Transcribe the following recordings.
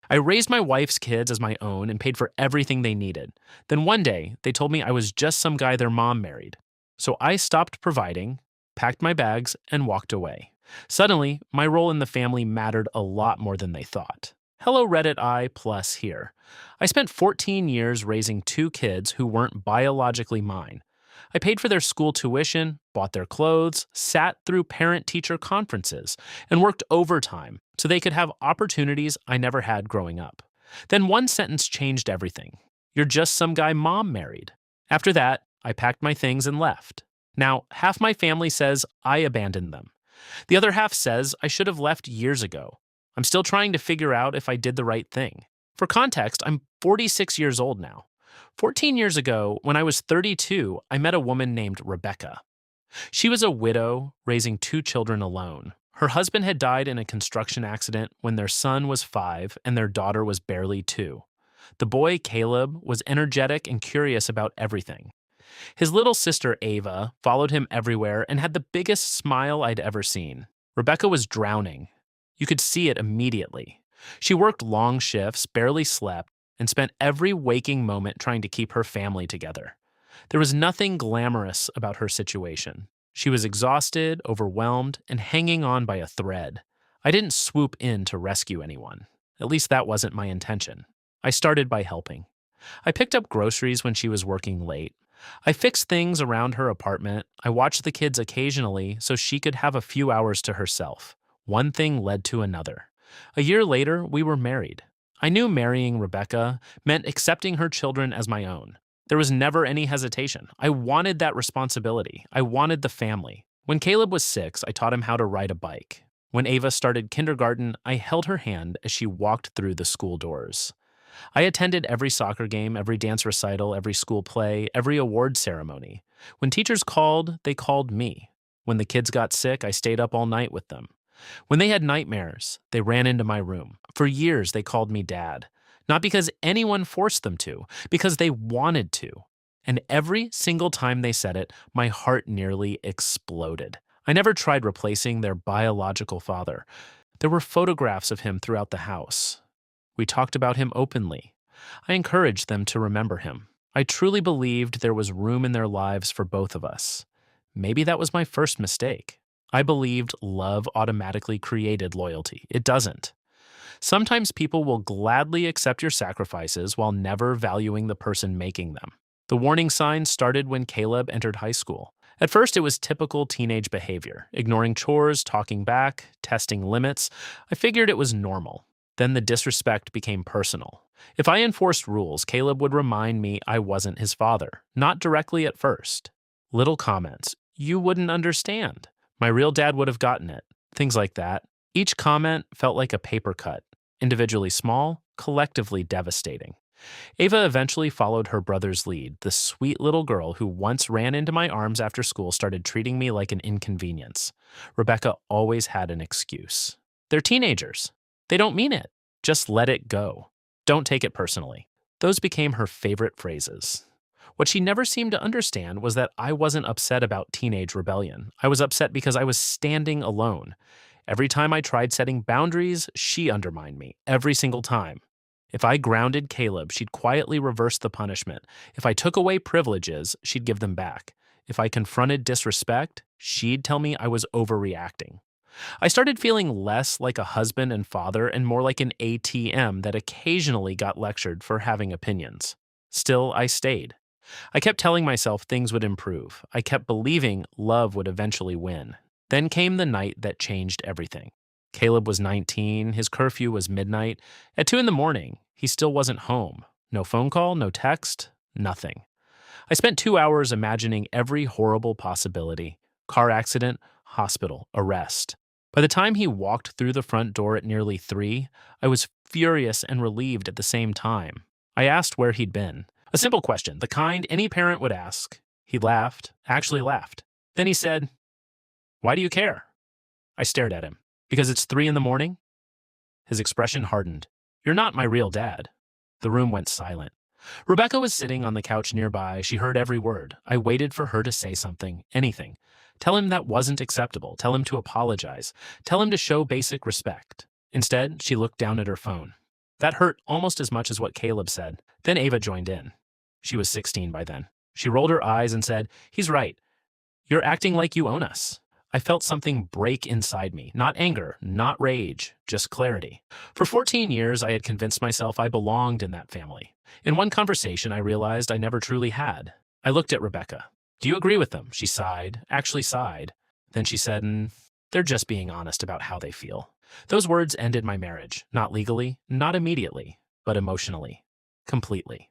I raised my wife's kids as my own and paid for everything they needed. Then one day, they told me I was just some guy their mom married. So I stopped providing, packed my bags, and walked away. Suddenly, my role in the family mattered a lot more than they thought. Hello, Reddit I plus here. I spent 14 years raising two kids who weren't biologically mine. I paid for their school tuition, bought their clothes, sat through parent teacher conferences, and worked overtime so they could have opportunities I never had growing up. Then one sentence changed everything. You're just some guy mom married. After that, I packed my things and left. Now, half my family says I abandoned them. The other half says I should have left years ago. I'm still trying to figure out if I did the right thing. For context, I'm 46 years old now. 14 years ago, when I was 32, I met a woman named Rebecca. She was a widow raising two children alone. Her husband had died in a construction accident when their son was 5 and their daughter was barely 2. The boy, Caleb, was energetic and curious about everything. His little sister, Ava, followed him everywhere and had the biggest smile I'd ever seen. Rebecca was drowning. You could see it immediately. She worked long shifts, barely slept, and spent every waking moment trying to keep her family together. There was nothing glamorous about her situation. She was exhausted, overwhelmed, and hanging on by a thread. I didn't swoop in to rescue anyone. At least that wasn't my intention. I started by helping. I picked up groceries when she was working late. I fixed things around her apartment. I watched the kids occasionally so she could have a few hours to herself. One thing led to another. A year later, we were married. I knew marrying Rebecca meant accepting her children as my own. There was never any hesitation. I wanted that responsibility. I wanted the family. When Caleb was 6, I taught him how to ride a bike. When Ava started kindergarten, I held her hand as she walked through the school doors. I attended every soccer game, every dance recital, every school play, every award ceremony. When teachers called, they called me. When the kids got sick, I stayed up all night with them. When they had nightmares, they ran into my room. For years, they called me dad. Not because anyone forced them to, because they wanted to. And every single time they said it, my heart nearly exploded. I never tried replacing their biological father. There were photographs of him throughout the house. We talked about him openly. I encouraged them to remember him. I truly believed there was room in their lives for both of us. Maybe that was my first mistake. I believed love automatically created loyalty. It doesn't. Sometimes people will gladly accept your sacrifices while never valuing the person making them. The warning signs started when Caleb entered high school. At first, it was typical teenage behavior, ignoring chores, talking back, testing limits. I figured it was normal. Then the disrespect became personal. If I enforced rules, Caleb would remind me I wasn't his father, not directly at first. Little comments. You wouldn't understand. My real dad would have gotten it. Things like that. Each comment felt like a paper cut, individually small, collectively devastating. Ava eventually followed her brother's lead. The sweet little girl who once ran into my arms after school started treating me like an inconvenience. Rebecca always had an excuse. They're teenagers. They don't mean it. Just let it go. Don't take it personally. Those became her favorite phrases. What she never seemed to understand was that I wasn't upset about teenage rebellion. I was upset because I was standing alone. Every time I tried setting boundaries, she undermined me. Every single time. If I grounded Caleb, she'd quietly reverse the punishment. If I took away privileges, she'd give them back. If I confronted disrespect, she'd tell me I was overreacting. I started feeling less like a husband and father and more like an ATM that occasionally got lectured for having opinions. Still, I stayed. I kept telling myself things would improve. I kept believing love would eventually win. Then came the night that changed everything. Caleb was 19, his curfew was midnight. At 2 in the morning, he still wasn't home. No phone call, no text, nothing. I spent 2 hours imagining every horrible possibility. Car accident, hospital, arrest. By the time he walked through the front door at nearly 3, I was furious and relieved at the same time. I asked where he'd been. A simple question, the kind any parent would ask. He laughed, actually laughed. Then he said, "Why do you care?" I stared at him. "Because it's 3 in the morning?" His expression hardened. "You're not my real dad." The room went silent. Rebecca was sitting on the couch nearby. She heard every word. I waited for her to say something, anything. Tell him that wasn't acceptable. Tell him to apologize. Tell him to show basic respect. Instead, she looked down at her phone. That hurt almost as much as what Caleb said. Then Ava joined in. She was 16 by then. She rolled her eyes and said, "He's right. You're acting like you own us." I felt something break inside me. Not anger, not rage, just clarity. For 14 years, I had convinced myself I belonged in that family. In one conversation, I realized I never truly had. I looked at Rebecca. "Do you agree with them?" She sighed, actually sighed. Then she said, "They're just being honest about how they feel." Those words ended my marriage, not legally, not immediately, but emotionally. Completely.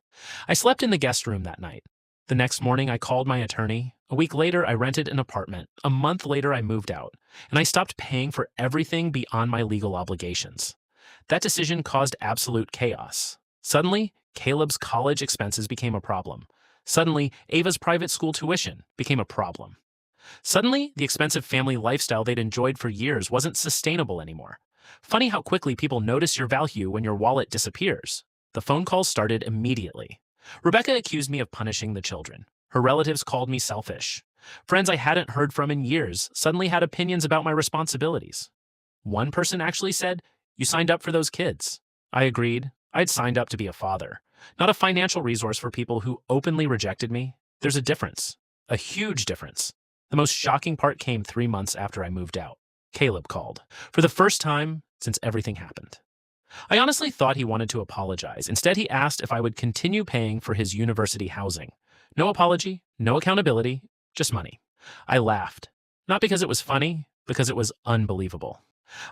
I slept in the guest room that night. The next morning, I called my attorney. A week later, I rented an apartment. A month later, I moved out, and I stopped paying for everything beyond my legal obligations. That decision caused absolute chaos. Suddenly, Caleb's college expenses became a problem. Suddenly, Ava's private school tuition became a problem. Suddenly, the expensive family lifestyle they'd enjoyed for years wasn't sustainable anymore. Funny how quickly people notice your value when your wallet disappears. The phone calls started immediately. Rebecca accused me of punishing the children. Her relatives called me selfish. Friends I hadn't heard from in years suddenly had opinions about my responsibilities. One person actually said, "You signed up for those kids." I agreed. I'd signed up to be a father, not a financial resource for people who openly rejected me. There's a difference, a huge difference. The most shocking part came 3 months after I moved out. Caleb called, for the first time since everything happened. I honestly thought he wanted to apologize. Instead, he asked if I would continue paying for his university housing. No apology, no accountability, just money. I laughed. Not because it was funny, because it was unbelievable.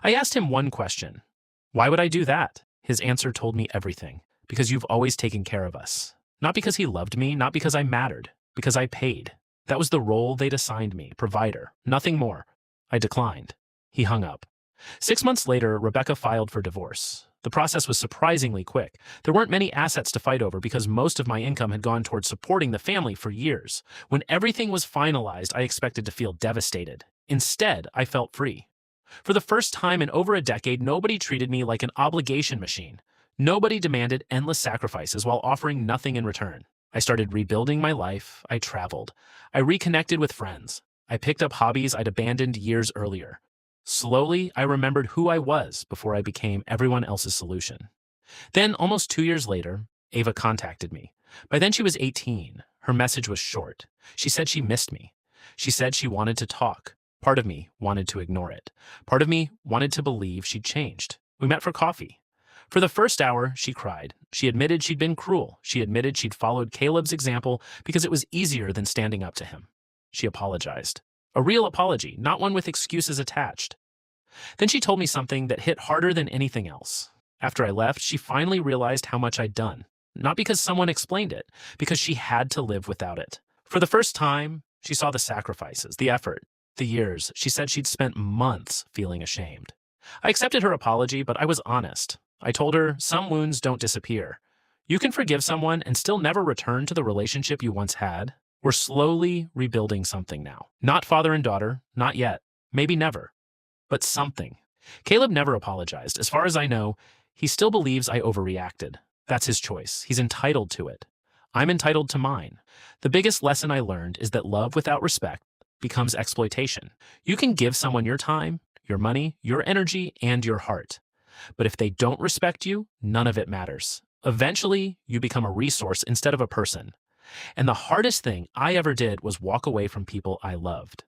I asked him one question. Why would I do that? His answer told me everything. Because you've always taken care of us. Not because he loved me, not because I mattered, because I paid. That was the role they'd assigned me, provider, nothing more. I declined. He hung up. 6 months later, Rebecca filed for divorce. The process was surprisingly quick. There weren't many assets to fight over because most of my income had gone towards supporting the family for years. When everything was finalized, I expected to feel devastated. Instead, I felt free. For the first time in over a decade, nobody treated me like an obligation machine. Nobody demanded endless sacrifices while offering nothing in return. I started rebuilding my life. I traveled. I reconnected with friends. I picked up hobbies I'd abandoned years earlier. Slowly, I remembered who I was before I became everyone else's solution. Then, almost 2 years later, Ava contacted me. By then she was 18. Her message was short. She said she missed me. She said she wanted to talk. Part of me wanted to ignore it. Part of me wanted to believe she'd changed. We met for coffee. For the first hour, she cried. She admitted she'd been cruel. She admitted she'd followed Caleb's example because it was easier than standing up to him. She apologized. A real apology, not one with excuses attached. Then she told me something that hit harder than anything else. After I left, she finally realized how much I'd done. Not because someone explained it, because she had to live without it. For the first time, she saw the sacrifices, the effort, the years. She said she'd spent months feeling ashamed. I accepted her apology, but I was honest. I told her, some wounds don't disappear. You can forgive someone and still never return to the relationship you once had. We're slowly rebuilding something now. Not father and daughter, not yet, maybe never, but something. Caleb never apologized. As far as I know, he still believes I overreacted. That's his choice. He's entitled to it. I'm entitled to mine. The biggest lesson I learned is that love without respect becomes exploitation. You can give someone your time, your money, your energy, and your heart. But if they don't respect you, none of it matters. Eventually, you become a resource instead of a person. And the hardest thing I ever did was walk away from people I loved.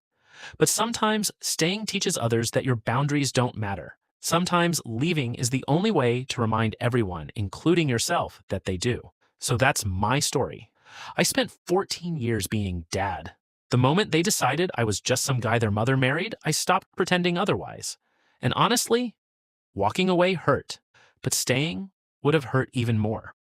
But sometimes staying teaches others that your boundaries don't matter. Sometimes leaving is the only way to remind everyone, including yourself, that they do. So that's my story. I spent 14 years being dad. The moment they decided I was just some guy their mother married, I stopped pretending otherwise. And honestly, walking away hurt, but staying would have hurt even more.